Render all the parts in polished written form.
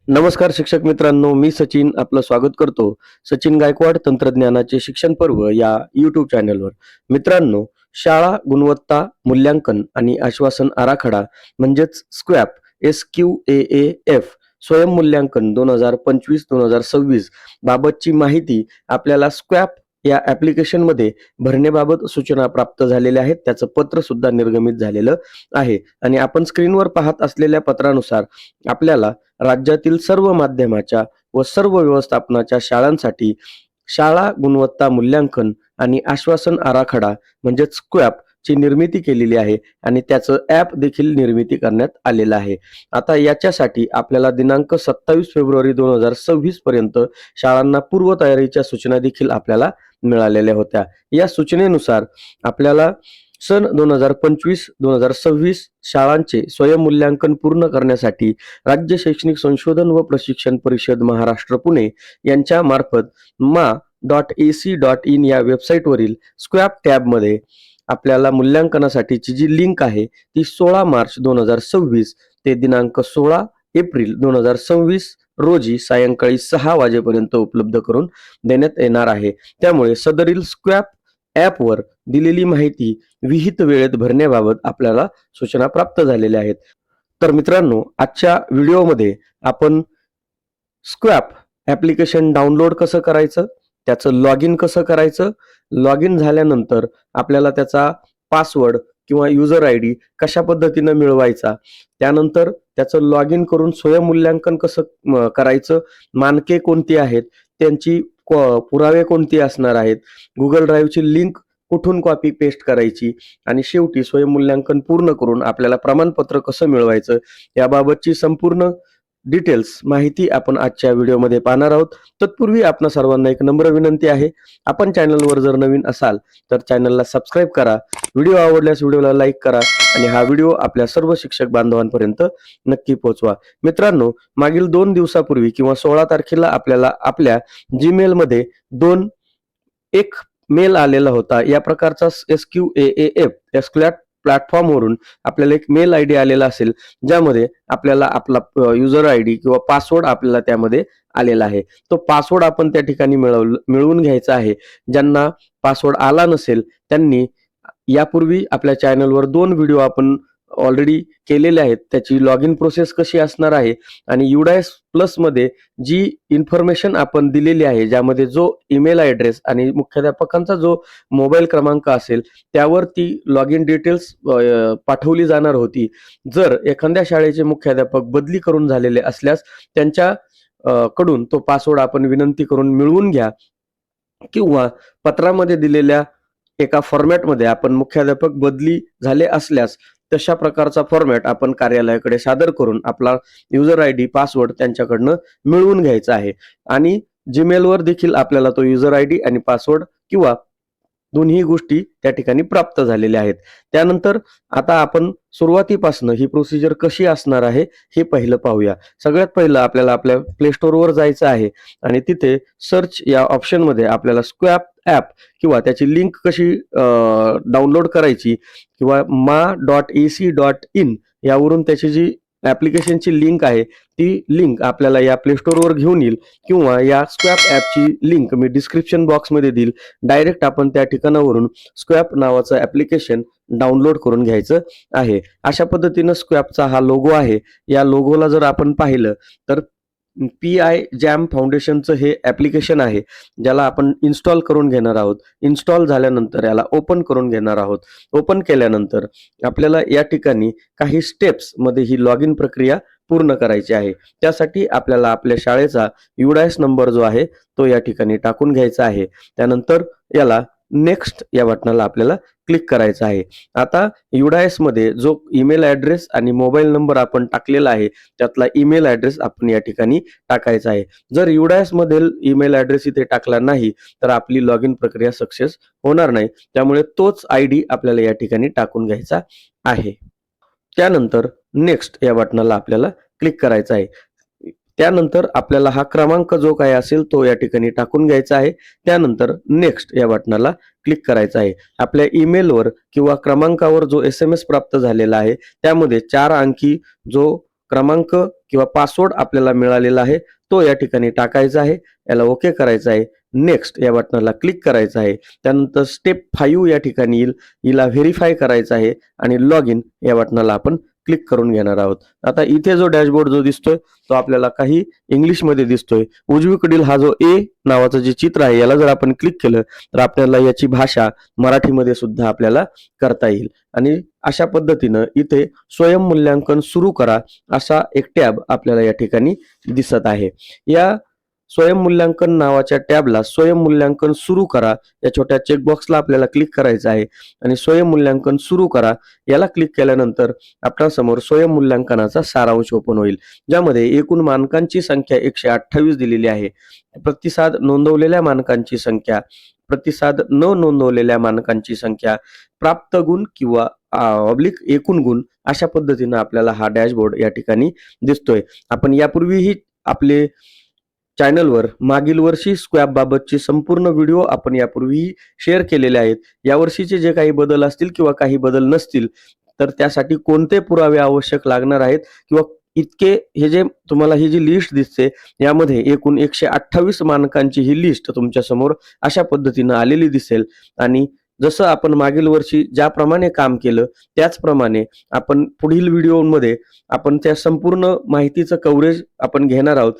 नमस्कार शिक्षक मित्रांनो, मी सचिन आपलं स्वागत करतो. सचिन गायकवाड तंत्रज्ञानाचे शिक्षण पर्व या YouTube चॅनलवर. मित्रांनो, शाळा गुणवत्ता मूल्यांकन आणि आश्वासन आराखडा म्हणजेच स्क्वॅप SQAAF स्वयंमूल्यांकन 2025-2026 बाबतची माहिती आपल्याला स्क्वॅप या ॲप्लिकेशनमध्ये भरण्याबाबत सूचना प्राप्त झालेल्या आहेत. त्याचं पत्र सुद्धा निर्गमित झालेलं आहे आणि आपण स्क्रीनवर पाहत असलेल्या पत्रानुसार आपल्याला राज्यातील सर्व माध्यमाच्या व सर्व व्यवस्थापनाच्या शाळांसाठी शाळा गुणवत्ता मूल्यांकन आणि आश्वासन आराखडा म्हणजेच स्क्वॅप ची निर्मिती केलेली आहे आणि त्याचं ॲप देखील निर्मिती करण्यात आलेलं आहे. आता याच्यासाठी आपल्याला दिनांक 27 फेब्रुवारी 2026 पर्यंत शाळांना पूर्वतयारीच्या सूचना देखील आपल्याला मिळालेल्या होत्या. या सूचनेनुसार आपल्याला सन 2025-2026 शाळांचे स्वयंमूल्यांकन पूर्ण करण्यासाठी राज्य शैक्षणिक संशोधन व प्रशिक्षण परिषद महाराष्ट्र पुणे यांच्या मार्फत ma.ac.in या वेबसाईटवरील स्क्वॅप टॅबमध्ये आपल्याला मूल्यांकनासाठीची जी लिंक आहे ती 16 मार्च 2026 ते दिनांक 16 एप्रिल 2026 रोजी सायंकाळी 6 वाजेपर्यंत उपलब्ध करून देण्यात येणार आहे. त्यामुळे सदरील स्क्वॅप ॲपवर दिलेली माहिती विहित वेळेत भरण्याबाबत आपल्याला सूचना प्राप्त झालेल्या आहेत. तर मित्रांनो, आजच्या व्हिडिओमध्ये आपण स्क्वॅप ॲप्लिकेशन डाउनलोड कसं करायचं, त्याचं लॉग इन कसं करायचं, लॉग इन झाल्यानंतर आपल्याला त्याचा पासवर्ड किंवा युजर ID कशा पद्धतीनं मिळवायचा, त्यानंतर त्याचं लॉग इन करून स्वयंमूल्यांकन कसं करायचं, मानके कोणती आहेत, त्यांची पुरावे कोणते असणार आहेत, गुगल ड्राईव्हची लिंक कुठून कॉपी पेस्ट करायची आणि शेवटी स्वयंमूल्यांकन पूर्ण करून आपल्याला प्रमाणपत्र कसं मिळवायचं याबाबतची संपूर्ण डिटेल्स माहिती आपण आजच्या व्हिडिओमध्ये पाहणार आहोत. तत्पूर्वी आपणा सर्वांना एक नम्र विनंती आहे, आपण चॅनलवर जर नवीन असाल तर चॅनलला सबस्क्राईब करा, व्हिडिओ आवडल्यास व्हिडिओला लाईक करा आणि हा व्हिडिओ आपल्या सर्व शिक्षक बांधवांपर्यंत नक्की पोहोचवा. मित्रांनो, मागील 2 दिवसापूर्वी किंवा 16 तारखेला आपल्याला आपल्या जीमेलमध्ये एक मेल आलेला होता. या प्रकारचा SQAAF स्क्वॅप प्लॅटफॉर्मवरून आपल्याला एक मेल ID आलेला असेल, ज्यामध्ये आपल्याला आपला युजर ID किंवा पासवर्ड आपल्याला त्यामध्ये आलेला आहे. तो पासवर्ड आपण त्या ठिकाणी मिळवून घ्यायचा आहे. ज्यांना पासवर्ड आला नसेल त्यांनी यापूर्वी आपल्या चॅनलवर 2 व्हिडिओ आपण ऑलरेडी केलेले आहेत. त्याची लॉग इन प्रोसेस कशी असणार आहे आणि UDAS प्लस मध्ये जी इन्फॉर्मेशन आपण दिलेली आहे, ज्यामध्ये जो ईमेल ॲड्रेस आणि मुख्याध्यापकांचा जो मोबाईल क्रमांक असेल त्यावर ती लॉग इन डिटेल्स पाठवली जाणार होती. जर एखाद्या शाळेचे मुख्याध्यापक बदली करून झालेले असल्यास त्यांच्या कडून तो पासवर्ड आपण विनंती करून मिळवून घ्या किंवा पत्रामध्ये दिलेल्या एका फॉर्मॅटमध्ये आपण मुख्याध्यापक बदली झाले असल्यास तशा प्रकारचा फॉर्मॅट आपण कार्यालयाकडे सादर करून आपला युजर ID पासवर्ड त्यांच्याकडनं मिळवून घ्यायचा आहे आणि जीमेलवर देखील आपल्याला तो युजर ID आणि पासवर्ड किंवा दोन्ही गोष्टी त्या ठिकाणी प्राप्त झालेल्या आहेत. त्यानंतर आता आपण सुरुवातीपासून ही प्रोसिजर कशी असणार आहे हे पहिलं पाहूया. सगळ्यात पहिलं आपल्याला आपल्या प्ले स्टोअरवर जायचं आहे आणि तिथे सर्च या ऑप्शनमध्ये आपल्याला स्क्वॅप ॲप किंवा त्याची लिंक कशी डाउनलोड करायची किंवा ma.ac.in यावरून त्याची जी ॲप्लिकेशनची लिंक आहे ती लिंक आपल्याला या प्ले स्टोअरवर घेऊन येईल किंवा या स्क्वॅप ॲपची लिंक मी डिस्क्रिप्शन बॉक्समध्ये देईल. डायरेक्ट आपण त्या ठिकाणावरून स्क्वॅप नावाचं ॲप्लिकेशन डाउनलोड करून घ्यायचं आहे. अशा पद्धतीनं स्क्वॅपचा हा लोगो आहे. या लोगोला जर आपण पाहिलं तर PI जॅम फाउंडेशनचं हे ॲप्लिकेशन आहे, ज्याला आपण इन्स्टॉल करून घेणार आहोत. इन्स्टॉल झाल्यानंतर याला ओपन करून घेणार आहोत. ओपन केल्यानंतर आपल्याला या ठिकाणी काही स्टेप्समध्ये ही लॉग इन प्रक्रिया पूर्ण करायची आहे. त्यासाठी आपल्याला आपल्या शाळेचा UDAS नंबर जो आहे तो या ठिकाणी टाकून घ्यायचा आहे. त्यानंतर याला नेक्स्ट या बटनाला आपल्याला क्लिक करायचं आहे. आता UDAS मध्ये जो ईमेल ॲड्रेस आणि मोबाईल नंबर आपण टाकलेला आहे त्यातला ईमेल ॲड्रेस आपण या ठिकाणी टाकायचा आहे. जर UDAS मधील ईमेल ॲड्रेस इथे टाकला नाही तर आपली लॉग इन प्रक्रिया सक्सेस होणार नाही. त्यामुळे तोच ID आपल्याला या ठिकाणी टाकून घ्यायचा आहे. त्यानंतर नेक्स्ट या बटनाला आपल्याला क्लिक करायचं आहे. त्यानंतर आपल्याला हा क्रमांक जो काही असेल तो या ठिकाणी टाकून घ्यायचा आहे. त्यानंतर नेक्स्ट या बटनाला क्लिक करायचं आहे. आपल्या ईमेलवर किंवा क्रमांकावर जो SMS प्राप्त झालेला आहे त्यामध्ये 4 अंकी जो क्रमांक किंवा पासवर्ड आपल्याला मिळालेला आहे तो या ठिकाणी टाकायचा आहे, याला ओके करायचं आहे, नेक्स्ट या बटनाला क्लिक करायचं आहे. त्यानंतर स्टेप 5 या ठिकाणी येईल, हिला व्हेरीफाय करायचं आहे आणि लॉग इन या बटनाला आपण क्लिक करून घेणार आहोत. आता इथे जो डॅशबोर्ड जो दिसतोय तो आपल्याला काही इंग्लिशमध्ये दिसतोय. उजवीकडील हा जो ए नावाचं जे चित्र आहे याला जर आपण क्लिक केलं तर आपल्याला याची भाषा मराठीमध्ये सुद्धा आपल्याला करता येईल आणि अशा पद्धतीनं इथे स्वयंमूल्यांकन सुरू करा असा एक टॅब आपल्याला या ठिकाणी दिसत आहे. या स्वयंमूल्यांकन नावाच्या टॅबला स्वयंमूल्यांकन सुरू करा या छोट्या चेकबॉक्सला आपल्याला क्लिक करायचं आहे आणि स्वयंमूल्यांकन सुरू करा याला क्लिक केल्यानंतर आपल्यासमोर स्वयंमूल्यांकनाचा सारांश ओपन होईल, ज्यामध्ये एकूण मानकांची संख्या 128 दिलेली आहे. प्रतिसाद नोंदवलेल्या मानकांची संख्या, प्रतिसाद न नोंदवलेल्या मानकांची संख्या, प्राप्त गुण किंवा ऑब्लिक एकूण गुण अशा पद्धतीने आपल्याला हा डॅशबोर्ड या ठिकाणी दिसतोय. आपण यापूर्वीही आपले चॅनलवर मागील वर्षी स्क्वॅब बाबतचे संपूर्ण व्हिडिओ आपण यापूर्वी शेअर केलेले आहेत. यावर्षीचे जे काही बदल असतील किंवा काही बदल नसतील तर त्यासाठी कोणते पुरावे आवश्यक लागणार आहेत किंवा इतके हे जे तुम्हाला ही जी लिस्ट दिसते यामध्ये एकूण 128 मानकांची ही लिस्ट तुमच्या समोर अशा पद्धतीनं आलेली दिसेल आणि जसं आपण मागील वर्षी ज्याप्रमाणे काम केलं त्याचप्रमाणे आपण पुढील व्हिडिओमध्ये आपण त्या संपूर्ण माहितीचं कव्हरेज आपण घेणार आहोत.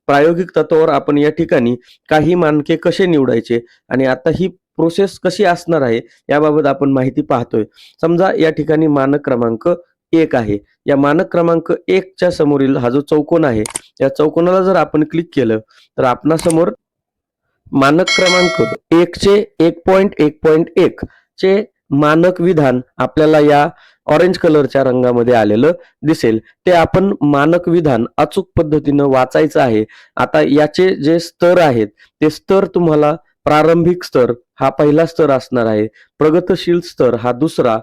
प्रायोगिक तत्वावर आपण या ठिकाणी काही मानके कसे निवडायचे आणि आता ही प्रोसेस कशी असणार आहे याबाबत आपण माहिती पाहतोय. समजा या ठिकाणी मानक क्रमांक 1 आहे. या मानक क्रमांक 1 च्या समोरील हा जो चौकोन आहे या चौकोनाला जर आपण क्लिक केलं तर आपणासमोर मानक क्रमांक 1 चे 1.1.1 चे मानक विधान आपल्याला या ऑरेंज कलरच्या रंगामध्ये आलेलं दिसेल. ते आपण मानक विधान अचूक पद्धतीनं वाचायचं आहे. आता याचे जे स्तर आहेत ते स्तर तुम्हाला प्रारंभिक स्तर हा पहिला स्तर असणार आहे, प्रगतशील स्तर हा दुसरा,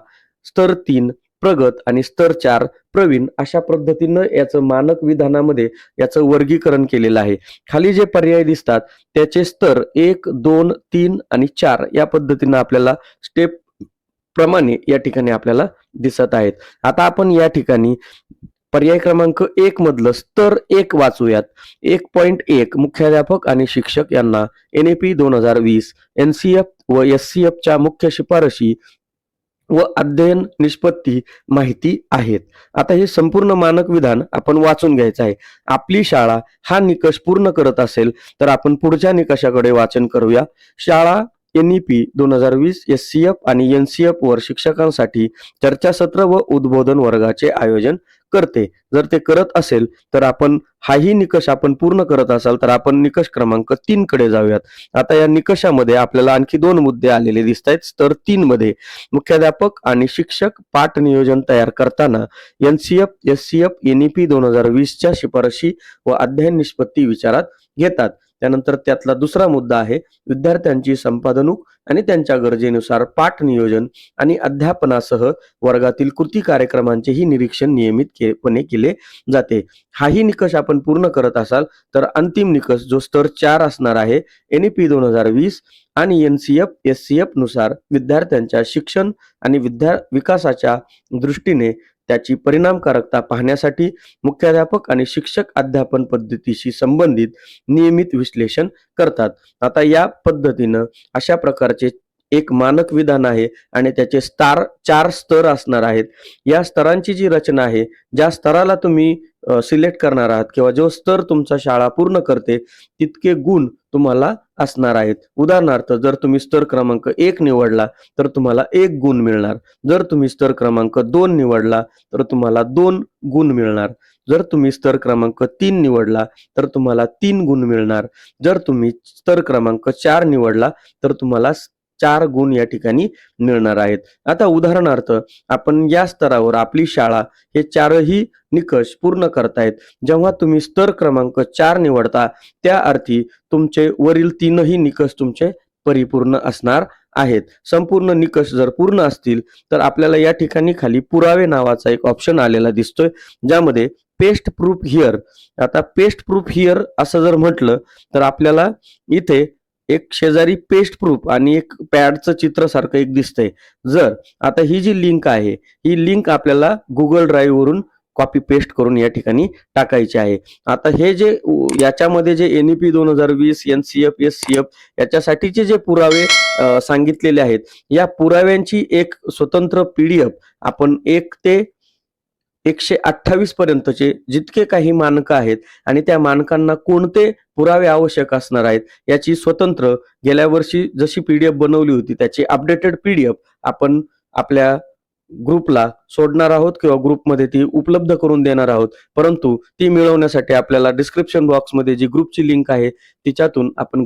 स्तर 3 प्रगत आणि स्तर 4 प्रवीण अशा पद्धतीनं याचं मानक विधानामध्ये याचं वर्गीकरण केलेलं आहे. खाली जे पर्याय दिसतात त्याचे स्तर 1, 2, 3 आणि 4 या पद्धतीनं आपल्याला स्टेप प्रमाणे या ठिकाणी आपल्याला दिसत आहेत. आता आपण या ठिकाणी पर्याय क्रमांक 1 मधलं स्तर 1 वाचूयात. 1.1 मुख्याध्यापक आणि शिक्षक यांना NAP 2020 NCF व SCF च्या मुख्य शिफारशी व अध्ययन निष्पत्ती माहिती आहेत. आता हे संपूर्ण मानक विधान आपण वाचून घ्यायचं आहे. आपली शाळा हा निकष पूर्ण करत असेल तर आपण पुढच्या निकषाकडे वाचन करूया. शाळा NEP 2020 SCF आणि NCF वर शिक्षकांसाठी चर्चासत्र व उद्बोधन वर्गाचे आयोजन करते. जर ते करत असेल तर आपण हाही निकष आपण पूर्ण करत असाल तर आपण निकष क्रमांक 3 कडे जाऊयात. आता या निकषामध्ये आपल्याला आणखी 2 मुद्दे आलेले दिसत आहेत. स्तर 3 मध्ये मुख्याध्यापक आणि शिक्षक पाठ नियोजन तयार करताना NCF SCF NEP 2020 च्या शिफारशी व अध्ययन निष्पत्ती विचारात घेतात. त्यानंतर त्यातला दुसरा मुद्दा आहे विद्यार्थ्यांची संपादनूक आणि त्यांच्या गरजेनुसार पाठ नियोजन आणि अध्यापनासह वर्गातील कृती कार्यक्रमांचेही निरीक्षण नियमितपणे केले जाते. हाही निकष आपण पूर्ण करत असाल तर अंतिम निकष जो स्तर 4 असणार आहे NEP 2020 आणि NCF SCF नुसार विद्यार्थ्यांच्या शिक्षण आणि विकासाच्या दृष्टीने त्याची परिणामकारकता पाहण्यासाठी मुख्याध्यापक आणि शिक्षक अध्यापन पद्धतीशी संबंधित नियमित विश्लेषण करतात. आता या पद्धतीनं अशा प्रकारचे एक मानक विधान आहे आणि त्याचे 4 स्तर असणार आहेत. या स्तरांची जी रचना आहे, ज्या स्तराला तुम्ही सिलेक्ट करणार आहात किंवा जो स्तर तुमचा शाळा पूर्ण करते तितके गुण तुम्हाला असणार आहेत. उदाहरणार्थ जर तुम्ही स्तर क्रमांक 1 निवडला तर तुम्हाला 1 गुण मिळणार. जर तुम्ही स्तर क्रमांक 2 निवडला तर तुम्हाला 2 गुण मिळणार. जर तुम्ही स्तर क्रमांक 3 निवडला तर तुम्हाला 3 गुण मिळणार. जर तुम्ही स्तर क्रमांक 4 निवडला तर तुम्हाला 4 गुण या ठिकाणी मिळणार आहेत. आता उदाहरणार्थ आपण या स्तरावर आपली शाळा हे 4ही निकष पूर्ण करतायत. जेव्हा तुम्ही स्तर क्रमांक 4 निवडता त्या अर्थी तुमचे वरील 3ही निकष तुमचे परिपूर्ण असणार आहेत. संपूर्ण निकष जर पूर्ण असतील तर आपल्याला या ठिकाणी खाली पुरावे नावाचा एक ऑप्शन आलेला दिसतोय, ज्यामध्ये पेस्ट प्रूफ हिअर. आता पेस्ट प्रूफ हिअर असं जर म्हटलं तर आपल्याला इथे एक शेजारी पेस्ट प्रूफ आणि एक पॅडचं चित्र सारखं एक दिसतंय. जर आता ही जी लिंक आहे ही लिंक आपल्याला गुगल ड्राईव्ह वरून कॉपी पेस्ट करून या ठिकाणी टाकायचे आहे. आता हे जे याच्यामध्ये जे NEP 2020 NCF SCF याच्यासाठीचे जे पुरावे सांगितलेले आहेत, या पुराव्यांची एक स्वतंत्र PDF आपण 1 ते 128 पर्यंतचे जितके काही मानकं आहेत आणि त्या मानकांना कोणते पुरावे आवश्यक असणार आहेत याची स्वतंत्र गेल्या वर्षी जशी PDF बनवली होती त्याची अपडेटेड PDF आपण आपल्या ग्रुपला सोडणार आहोत किंवा ग्रुपमध्ये ती उपलब्ध करून देणार आहोत. परंतु ती मिळवण्यासाठी आपल्याला डिस्क्रिप्शन बॉक्समध्ये जी ग्रुपची लिंक आहे तिच्यातून आपण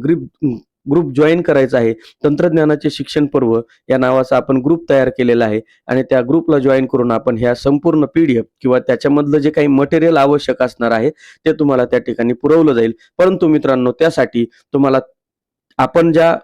ग्रुप जॉईन करायचा आहे. तंत्रज्ञानाचे शिक्षण पर्व या नावाचा आपण ग्रुप तयार केलेला आहे आणि त्या ग्रुपला जॉईन करून आपण ह्या संपूर्ण PDF किंवा त्याच्यामधलं जे काही मटेरियल आवश्यक असणार आहे ते तुम्हाला त्या ठिकाणी पुरवलं जाईल. परंतु मित्रांनो, त्यासाठी तुम्हाला आपण ज्या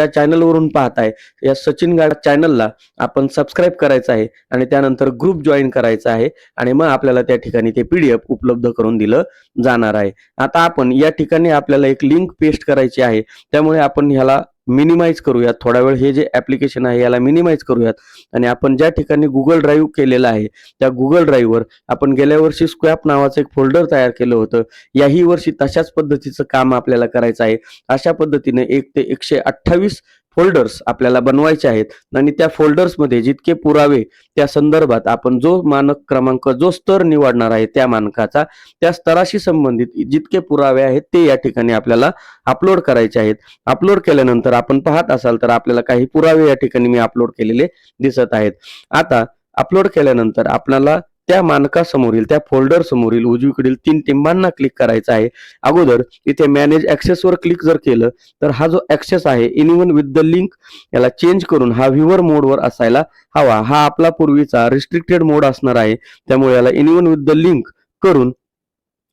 चॅनलवरून पाहताय या सचिन गाड चॅनलला आपण सबस्क्राईब करायचं आहे आणि त्यानंतर ग्रुप जॉईन करायचा आहे आणि मग आपल्याला त्या ठिकाणी ते PDF उपलब्ध करून दिलं जाणार आहे. आता आपण या ठिकाणी आपल्याला एक लिंक पेस्ट करायची आहे, त्यामुळे आपण ह्याला मिनिमाइज करूयात. थोडा वेळ हे जे ऍप्लिकेशन आहे याला मिनिमाइज करूयात आणि आपण ज्या ठिकाणी गुगल ड्राईव्ह केलेला आहे त्या गुगल ड्राईव्हवर आपण गेल्या वर्षी स्क्वॅप नावाचं एक फोल्डर तयार केलं होतं. याही वर्षी तशाच पद्धतीचं काम आपल्याला करायचं आहे. अशा पद्धतीने 1 ते 128 फोल्डर्स आपल्याला बनवायचे आहेत आणि त्या फोल्डर्समध्ये जितके पुरावे त्या संदर्भात आपण जो मानक क्रमांक जो स्तर निवडणार आहे त्या मानकाचा त्या स्तराशी संबंधित जितके पुरावे आहेत ते या ठिकाणी आपल्याला अपलोड करायचे आहेत. अपलोड केल्यानंतर आपण पाहत असाल तर आपल्याला काही पुरावे या ठिकाणी मी अपलोड केलेले दिसत आहेत. आता अपलोड केल्यानंतर आपल्याला त्या मानकासमोरील त्या फोल्डर समोरील उजवीकडील 3 टिंबांना क्लिक करायचं आहे. अगोदर इथे मॅनेज ऍक्सेसवर क्लिक जर केलं तर हा जो ऍक्सेस आहे इनिवन विथ द लिंक याला चेंज करून हा व्ह्यूअर मोडवर असायला हवा. हा आपला पूर्वीचा रिस्ट्रिक्टेड मोड असणार आहे, त्यामुळे याला इनिवन विथ द लिंक करून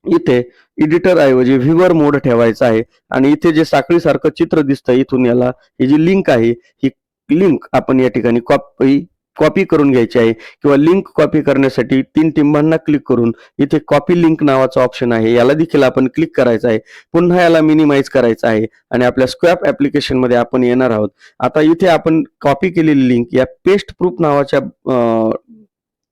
इथे एडिटर ऐवजी व्ह्यूअर मोड ठेवायचा आहे आणि इथे जे साखळीसारखं चित्र दिसतं इथून याला ही जी लिंक आहे ही लिंक आपण या ठिकाणी कॉपी करून घ्यायची आहे किंवा लिंक कॉपी करण्यासाठी 3 टिंबांना क्लिक करून इथे कॉपी लिंक नावाचा ऑप्शन आहे याला देखील आपण क्लिक करायचं आहे. पुन्हा याला मिनिमाइज करायचं आहे आणि आपल्या स्क्वॅप ऍप्लिकेशन मध्ये आपण येणार आहोत. आता इथे आपण कॉपी केलेली लिंक या पेस्ट प्रूफ नावाच्या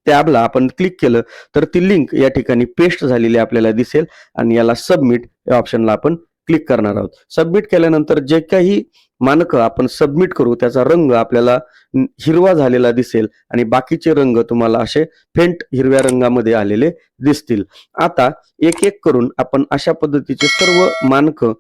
टॅबला आपण क्लिक केलं तर ती लिंक या ठिकाणी पेस्ट झालेली आपल्याला दिसेल आणि याला सबमिट या ऑप्शनला आपण क्लिक करणार आहोत. सबमिट केल्यानंतर जे काही मानकं आपण सबमिट करू त्याचा रंग आपल्याला हिरवा झालेला दिसेल आणि बाकीचे रंग तुम्हाला असे फेंट हिरव्या रंगामध्ये आलेले दिसतील. आता एक एक करून आपण अशा पद्धतीचे सर्व मानकं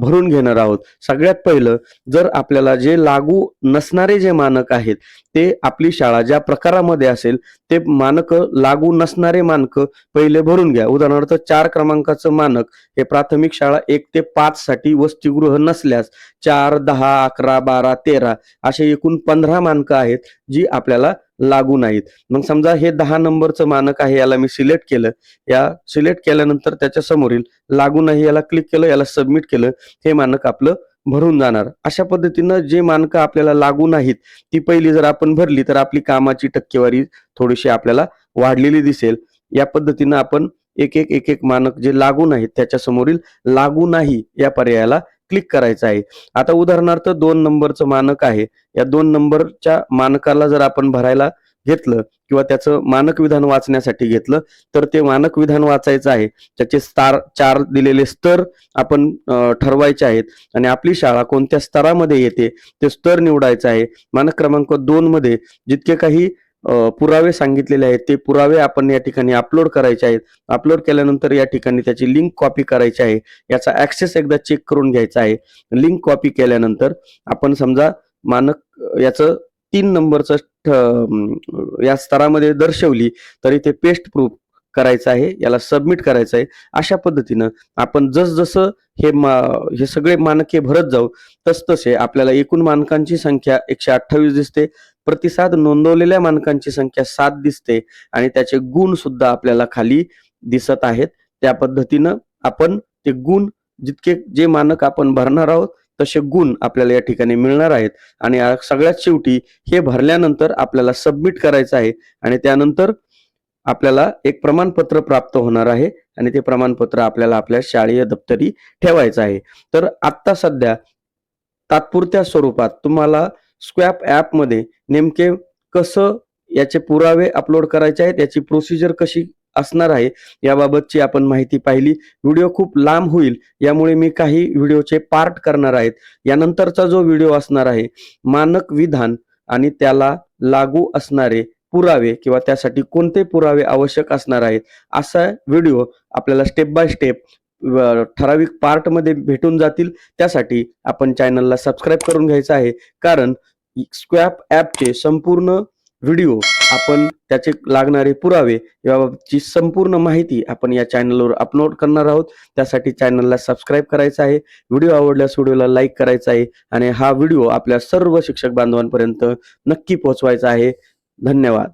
भरून घेणार आहोत. सगळ्यात पहिलं, जर आपल्याला जे लागू नसणारे जे मानक आहेत ते आपली शाळा ज्या प्रकारामध्ये असेल ते मानक लागू नसणारे मानक पहिले भरून घ्या. उदाहरणार्थ 4 क्रमांकाचं मानक हे प्राथमिक शाळा 1 ते 5 साठी वसतिगृह नसल्यास 4, 10, 11, 12, 13 असे एकूण 15 मानकं आहेत जी आपल्याला लागू नाहीत. मग समजा हे 10 नंबरचं मानक आहे, याला मी सिलेक्ट केलं. या सिलेक्ट केल्यानंतर त्याच्या समोरील लागू नाही याला क्लिक केलं, याला सबमिट केलं, हे मानक आपलं भरून जाणार. अशा पद्धतीनं जे मानकं आपल्याला लागू नाहीत ती पहिली जर आपण भरली तर आपली कामाची टक्केवारी थोडीशी आपल्याला वाढलेली दिसेल. या पद्धतीनं आपण एक एक मानक जे लागू नाहीत त्याच्या समोरील लागू नाही या पर्यायाला क्लिक करायचं आहे. आता उदाहरणार्थ 2 नंबरचं मानक आहे, या 2 नंबरच्या मानकाला जर आपण भरायला घेतलं किंवा त्याचं मानक विधान वाचण्यासाठी घेतलं तर ते मानक विधान वाचायचं आहे. त्याचे 4 दिलेले स्तर आपण ठरवायचे आहेत आणि आपली शाळा कोणत्या स्तरामध्ये येते ते स्तर निवडायचं आहे. मानक क्रमांक 2 मध्ये जितके काही पुरावे सांगितलेले आहेत ते पुरावे आपण या ठिकाणी अपलोड करायचे आहेत. अपलोड केल्यानंतर या ठिकाणी त्याची लिंक कॉपी करायची आहे. याचा ऍक्सेस एकदा चेक करून घ्यायचा आहे. लिंक कॉपी केल्यानंतर आपण समजा मानक याचं 3 नंबरचं या स्तरामध्ये दर्शवली तर इथे पेस्ट प्रूफ करायचं आहे, याला सबमिट करायचं आहे. अशा पद्धतीनं आपण जसं हे सगळे मानके भरत जाऊ तसतसे आपल्याला एकूण मानकांची संख्या 128 दिसते. प्रतिसाद नोंदवलेल्या मानकांची संख्या 7 दिसते आणि त्याचे गुण सुद्धा आपल्याला खाली दिसत आहेत. त्या पद्धतीनं आपण ते गुण जितके जे मानक आपण भरणार आहोत तसे गुण आपल्याला या ठिकाणी मिळणार आहेत आणि सगळ्यात शेवटी हे भरल्यानंतर आपल्याला सबमिट करायचं आहे आणि त्यानंतर आपल्याला एक प्रमाणपत्र प्राप्त होणार आहे आणि ते प्रमाणपत्र आपल्याला आपल्या शाळेय दप्तरी ठेवायचं आहे. तर आता सध्या तात्पुरत्या स्वरूपात तुम्हाला स्क्वॅप ऍप मध्ये नेमके कसं याचे पुरावे अपलोड करायचे आहेत, याची प्रोसिजर कशी असणार आहे याबाबतची आपण माहिती पाहिली. व्हिडिओ खूप लांब होईल, यामुळे मी काही व्हिडिओचे पार्ट करणार आहेत. यानंतरचा जो व्हिडिओ असणार आहे, मानक विधान आणि त्याला लागू असणारे पुरावे किंवा त्यासाठी कोणते पुरावे आवश्यक असणार आहेत, असा व्हिडिओ आपल्याला स्टेप बाय स्टेप ठराविक पार्टमध्ये भेटून जातील. त्यासाठी आपण चॅनलला सबस्क्राईब करून घ्यायचं आहे, कारण स्क्वॅप ॲपचे संपूर्ण व्हिडिओ, आपण त्याचे लागणारे पुरावे याबाबतची संपूर्ण माहिती आपण या चॅनलवर अपलोड करणार आहोत. त्यासाठी चॅनलला सबस्क्राईब करायचं आहे. व्हिडिओ आवडल्यास व्हिडिओला लाईक करायचा आहे आणि हा व्हिडिओ आपल्या सर्व शिक्षक बांधवांपर्यंत नक्की पोहोचवायचा आहे. धन्यवाद.